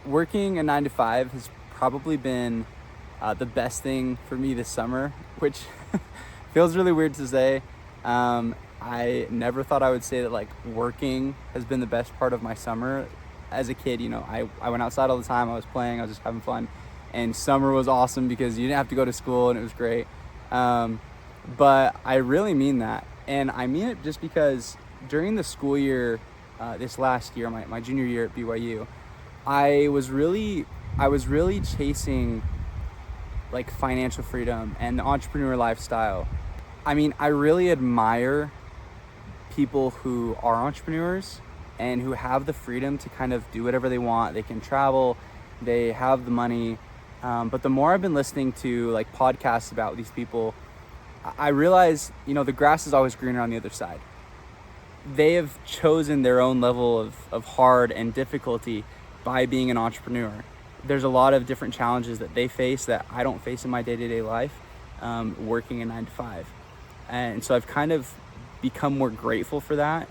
working a 9 to 5 has probably been the best thing for me this summer, which feels really weird to say. I never thought I would say that like working has been the best part of my summer. As a kid, I went outside all the time. I was playing, I was just having fun. And summer was awesome because you didn't have to go to school and it was great. But I really mean that. And I mean it just because during the school year, this last year, my junior year at BYU, I was really chasing like financial freedom and the entrepreneur lifestyle. I mean, I really admire people who are entrepreneurs and who have the freedom to kind of do whatever they want. They can travel, they have the money. But the more I've been listening to like podcasts about these people, I realize, the grass is always greener on the other side. They have chosen their own level of hard and difficulty by being an entrepreneur. There's a lot of different challenges that they face that I don't face in my day-to-day life, working a 9 to 5. And so I've kind of become more grateful for that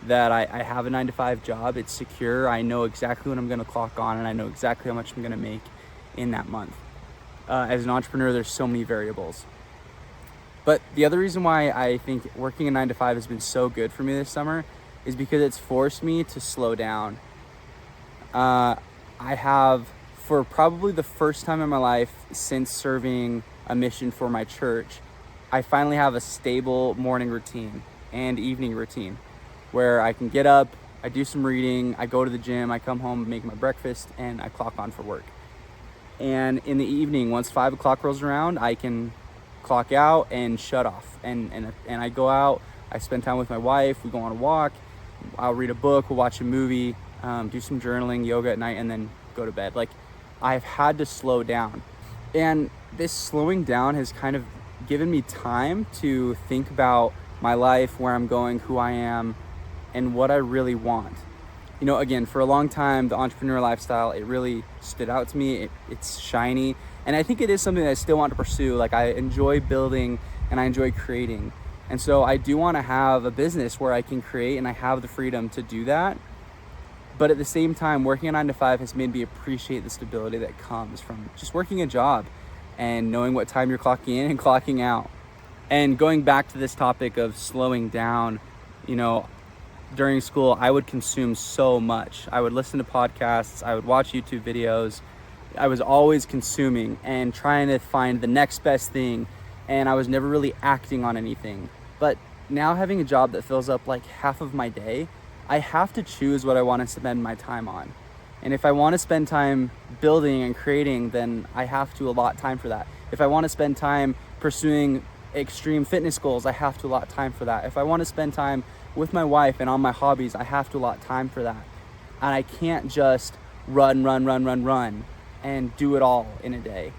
I have a 9 to 5 job. It's secure. I know exactly when I'm going to clock on, and I know exactly how much I'm going to make in that month. As an entrepreneur, there's so many variables. But the other reason why I think working a 9 to 5 has been so good for me this summer is because it's forced me to slow down. I have, for probably the first time in my life since serving a mission for my church, I finally have a stable morning routine and evening routine where I can get up, I do some reading, I go to the gym, I come home, make my breakfast, and I clock on for work. And in the evening, once 5 o'clock rolls around, I can clock out and shut off. And I go out, I spend time with my wife, we go on a walk, I'll read a book, we'll watch a movie, do some journaling, yoga at night, and then go to bed. Like, I've had to slow down. And this slowing down has kind of given me time to think about my life, where I'm going, who I am, and what I really want. Again, for a long time, the entrepreneur lifestyle, it really stood out to me. It's shiny. And I think it is something that I still want to pursue. Like, I enjoy building and I enjoy creating. And so I do want to have a business where I can create and I have the freedom to do that. But at the same time, working a 9 to 5 has made me appreciate the stability that comes from just working a job and knowing what time you're clocking in and clocking out. And going back to this topic of slowing down, during school, I would consume so much. I would listen to podcasts, I would watch YouTube videos. I was always consuming and trying to find the next best thing, and I was never really acting on anything. But now, having a job that fills up like half of my day, I have to choose what I want to spend my time on. And if I want to spend time building and creating, then I have to allot time for that. If I want to spend time pursuing extreme fitness goals, I have to allot time for that. If I want to spend time with my wife and on my hobbies, I have to allot time for that. And I can't just run and do it all in a day.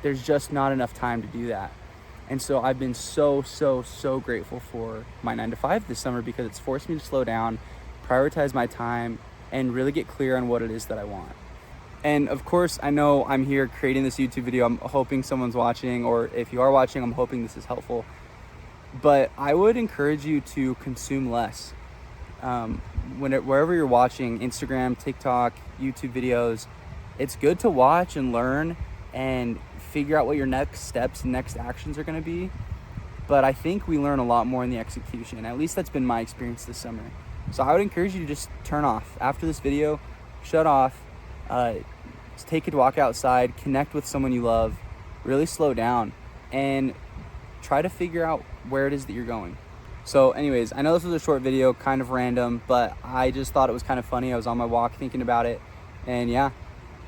There's just not enough time to do that. And so I've been so grateful for my 9 to 5 this summer because it's forced me to slow down, prioritize my time, and really get clear on what it is that I want. And of course, I know I'm here creating this YouTube video. I'm hoping someone's watching, or if you are watching, I'm hoping this is helpful. But I would encourage you to consume less. Wherever you're watching, Instagram, TikTok, YouTube videos, it's good to watch and learn and figure out what your next steps and next actions are going to be. But I think we learn a lot more in the execution. At least that's been my experience this summer. So I would encourage you to just turn off. After this video, shut off, just take a walk outside, connect with someone you love, really slow down, and try to figure out where it is that you're going. So anyways, I know this was a short video, kind of random, but I just thought it was kind of funny. I was on my walk thinking about it, and yeah,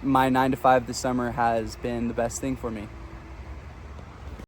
my 9 to 5 this summer has been the best thing for me.